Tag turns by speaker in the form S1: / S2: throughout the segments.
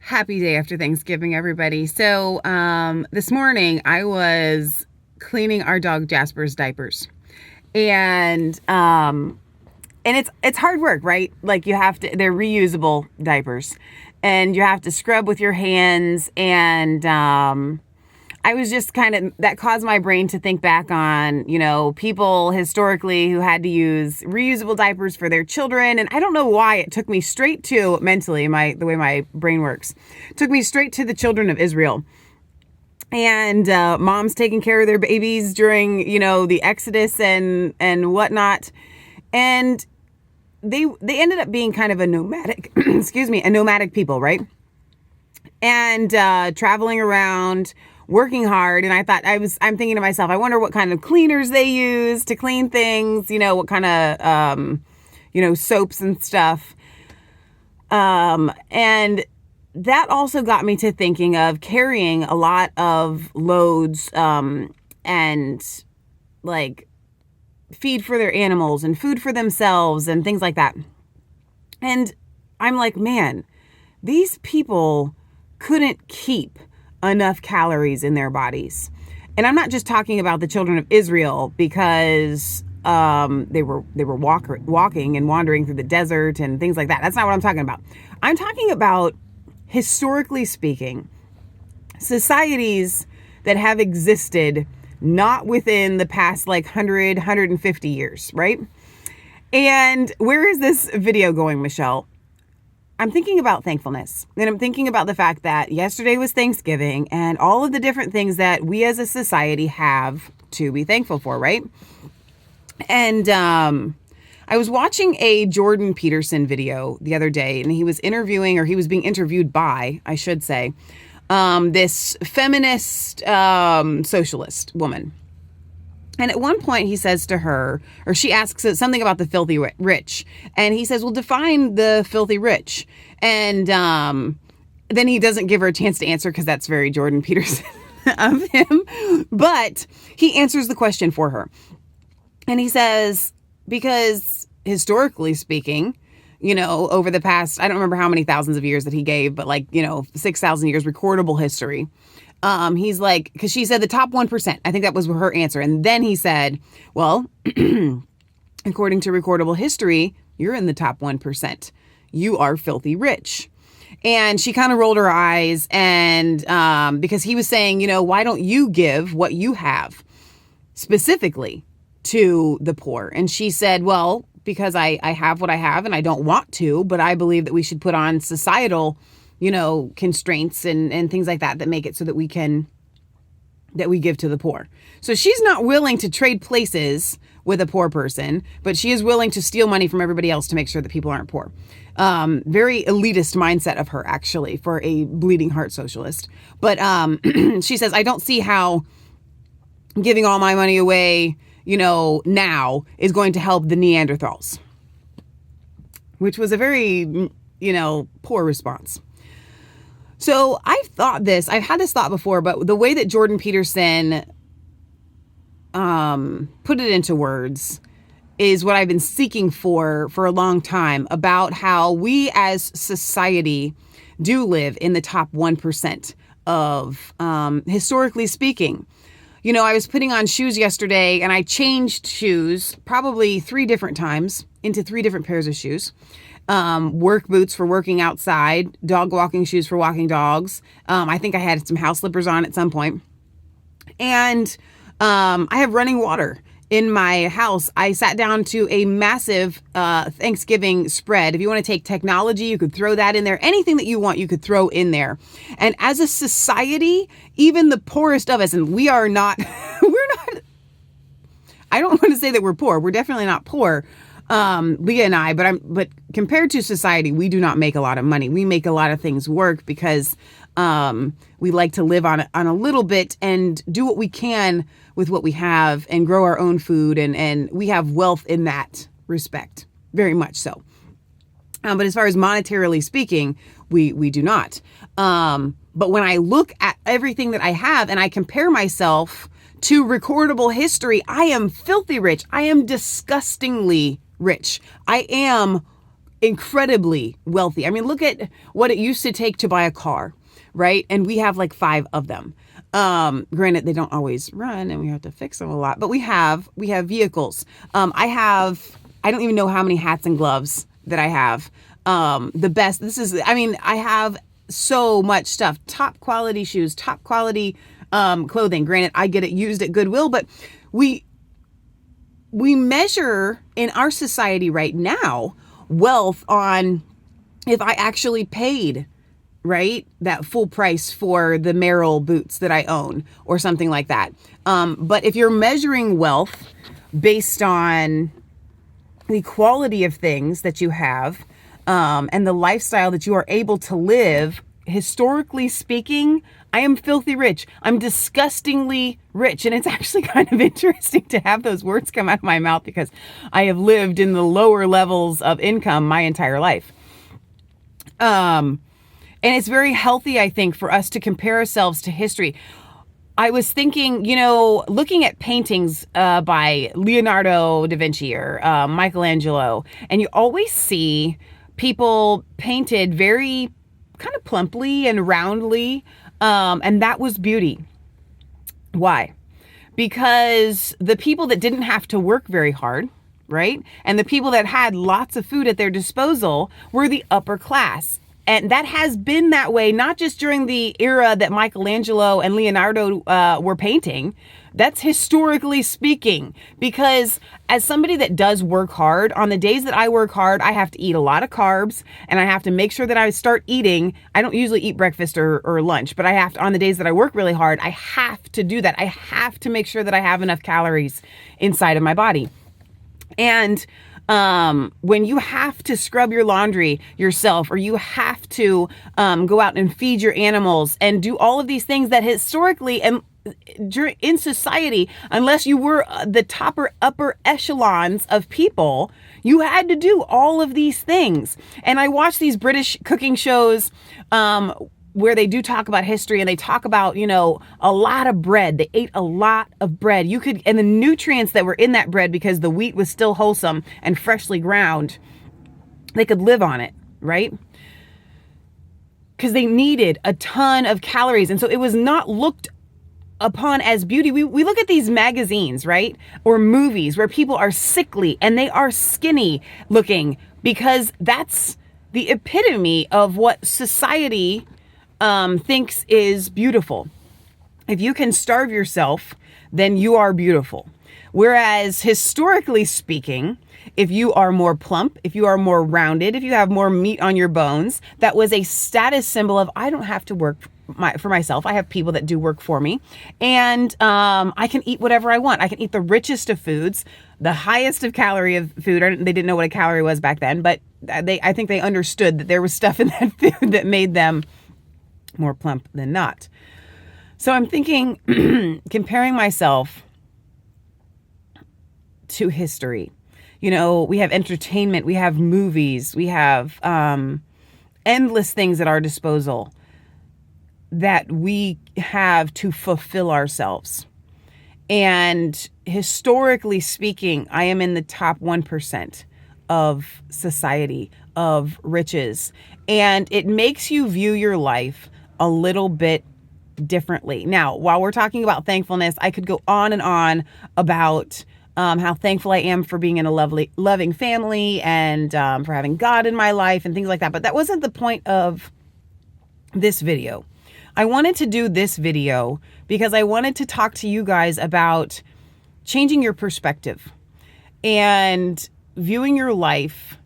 S1: Happy day after Thanksgiving, everybody. So this morning I was cleaning our dog Jasper's diapers, and it's hard work, right? Like they're reusable diapers, and you have to scrub with your hands. And I was just that caused my brain to think back on, people historically who had to use reusable diapers for their children. And I don't know why it took me straight to, mentally, the way my brain works, took me straight to the children of Israel. And moms taking care of their babies during, the Exodus and whatnot. And they ended up being kind of a nomadic, a nomadic people, right? And traveling around, working hard. And I'm thinking to myself, I wonder what kind of cleaners they use to clean things, what kind of, soaps and stuff. And that also got me to thinking of carrying a lot of loads, and like feed for their animals and food for themselves and things like that. And I'm like, man, these people couldn't keep enough calories in their bodies. And I'm not just talking about the children of Israel, because they were walking and wandering through the desert and things like that. That's not what I'm talking about. I'm talking about, historically speaking, societies that have existed not within the past 100, 150 years, right? And where is this video going, Michelle? I'm thinking about thankfulness, and I'm thinking about the fact that yesterday was Thanksgiving and all of the different things that we as a society have to be thankful for, right? And I was watching a Jordan Peterson video the other day, and he was being interviewed by, I should say, this feminist socialist woman. And at one point he says to her, or she asks something about the filthy rich. And he says, well, define the filthy rich. And then he doesn't give her a chance to answer, because that's very Jordan Peterson of him. But he answers the question for her. And he says, because historically speaking, over the past, I don't remember how many thousands of years that he gave, but 6,000 years recordable history. He's like, because she said the top 1%. I think that was her answer. And then he said, well, according to recordable history, you're in the top 1%. You are filthy rich. And she kind of rolled her eyes, and because he was saying, why don't you give what you have specifically to the poor? And she said, well, because I have what I have and I don't want to, but I believe that we should put on societal constraints and things like that make it so that we give to the poor. So she's not willing to trade places with a poor person, but she is willing to steal money from everybody else to make sure that people aren't poor. Very elitist mindset of her, actually, for a bleeding heart socialist. But she says, I don't see how giving all my money away, now is going to help the Neanderthals, which was a very, poor response. So I've had this thought before, but the way that Jordan Peterson put it into words is what I've been seeking for a long time, about how we as society do live in the top 1% of, historically speaking. I was putting on shoes yesterday, and I changed shoes probably 3 different times into 3 different pairs of shoes. Work boots for working outside, dog walking shoes for walking dogs. I think I had some house slippers on at some point. And I have running water in my house. I sat down to a massive Thanksgiving spread. If you want to take technology, you could throw that in there. Anything that you want, you could throw in there. And as a society, even the poorest of us, and we are not, I don't want to say that we're poor. We're definitely not poor. Leah and I, but compared to society, we do not make a lot of money. We make a lot of things work because, we like to live on a little bit and do what we can with what we have and grow our own food. And we have wealth in that respect, very much so. But as far as monetarily speaking, we do not. But when I look at everything that I have and I compare myself to recordable history, I am filthy rich. I am disgustingly rich. I am incredibly wealthy. I mean, look at what it used to take to buy a car, right? And we have like 5 of them. Granted, they don't always run and we have to fix them a lot, but we have vehicles. I don't even know how many hats and gloves that I have. The best, I have so much stuff, top quality shoes, top quality, clothing. Granted, I get it used at Goodwill, but we measure in our society right now wealth on if I actually paid, right, that full price for the Merrill boots that I own or something like that. But if you're measuring wealth based on the quality of things that you have, and the lifestyle that you are able to live, historically speaking, I am filthy rich. I'm disgustingly rich. And it's actually kind of interesting to have those words come out of my mouth because I have lived in the lower levels of income my entire life. And it's very healthy, I think, for us to compare ourselves to history. I was thinking, looking at paintings by Leonardo da Vinci or Michelangelo, and you always see people painted very kind of plumply and roundly, and that was beauty. Why? Because the people that didn't have to work very hard, right? And the people that had lots of food at their disposal were the upper class. And that has been that way, not just during the era that Michelangelo and Leonardo were painting. That's historically speaking, because as somebody that does work hard, on the days that I work hard, I have to eat a lot of carbs and I have to make sure that I start eating. I don't usually eat breakfast or lunch, but I have to, on the days that I work really hard, I have to do that. I have to make sure that I have enough calories inside of my body. And when you have to scrub your laundry yourself, or you have to go out and feed your animals and do all of these things that historically and in society, unless you were the top or upper echelons of people, you had to do all of these things. And I watch these British cooking shows where they do talk about history, and they talk about, a lot of bread. They ate a lot of bread. And the nutrients that were in that bread, because the wheat was still wholesome and freshly ground, they could live on it, right? Because they needed a ton of calories. And so it was not looked upon as beauty. We look at these magazines, right? Or movies where people are sickly and they are skinny looking, because that's the epitome of what society thinks is beautiful. If you can starve yourself, then you are beautiful. Whereas historically speaking, if you are more plump, if you are more rounded, if you have more meat on your bones, that was a status symbol of, I don't have to work for myself. I have people that do work for me, and I can eat whatever I want. I can eat the richest of foods, the highest of calorie of food. They didn't know what a calorie was back then, but I think they understood that there was stuff in that food that made them more plump than not. So I'm thinking, comparing myself to history. We have entertainment, we have movies, we have endless things at our disposal that we have to fulfill ourselves. And historically speaking, I am in the top 1% of society, of riches. And it makes you view your life a little bit differently. Now, while we're talking about thankfulness, I could go on and on about how thankful I am for being in a loving family, and for having God in my life and things like that. But that wasn't the point of this video. I wanted to do this video because I wanted to talk to you guys about changing your perspective and viewing your life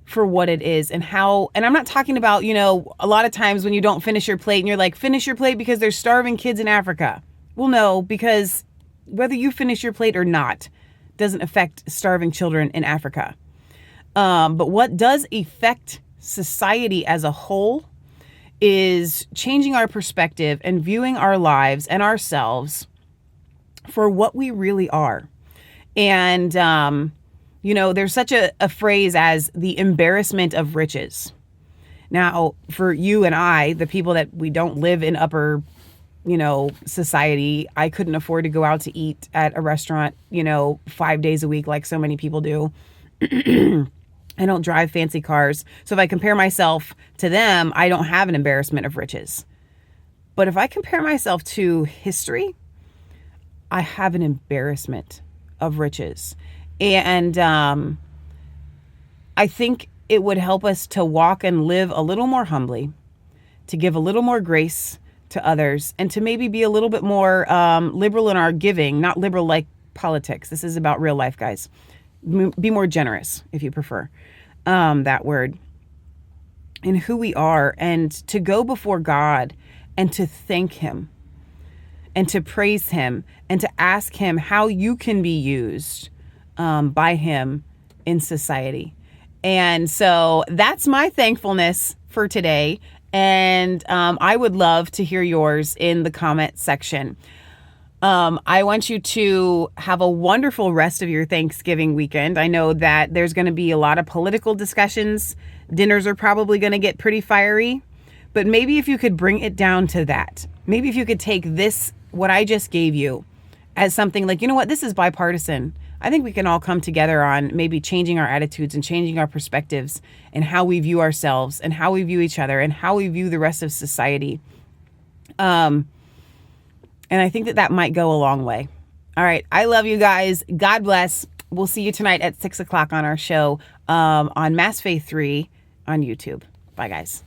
S1: for what it is, and I'm not talking about, a lot of times when you don't finish your plate and you're like, finish your plate because there's starving kids in Africa. Well, no, because whether you finish your plate or not doesn't affect starving children in Africa. But what does affect society as a whole is changing our perspective and viewing our lives and ourselves for what we really are. And, there's such a phrase as the embarrassment of riches. Now, for you and I, the people that we don't live in upper, society, I couldn't afford to go out to eat at a restaurant, 5 days a week like so many people do. I don't drive fancy cars. So if I compare myself to them, I don't have an embarrassment of riches. But if I compare myself to history, I have an embarrassment of riches. And I think it would help us to walk and live a little more humbly, to give a little more grace to others, and to maybe be a little bit more liberal in our giving, not liberal like politics. This is about real life, guys. Be more generous, if you prefer that word, in who we are, and to go before God and to thank him and to praise him and to ask him how you can be used by him in society. And so that's my thankfulness for today. And I would love to hear yours in the comment section. I want you to have a wonderful rest of your Thanksgiving weekend. I know that there's going to be a lot of political discussions. Dinners are probably going to get pretty fiery. But maybe if you could bring it down to that, maybe if you could take this, what I just gave you, as something like, you know what, this is bipartisan. I think we can all come together on maybe changing our attitudes and changing our perspectives and how we view ourselves and how we view each other and how we view the rest of society. And I think that that might go a long way. All right. I love you guys. God bless. We'll see you tonight at 6 o'clock on our show on Mass Faith 3 on YouTube. Bye, guys.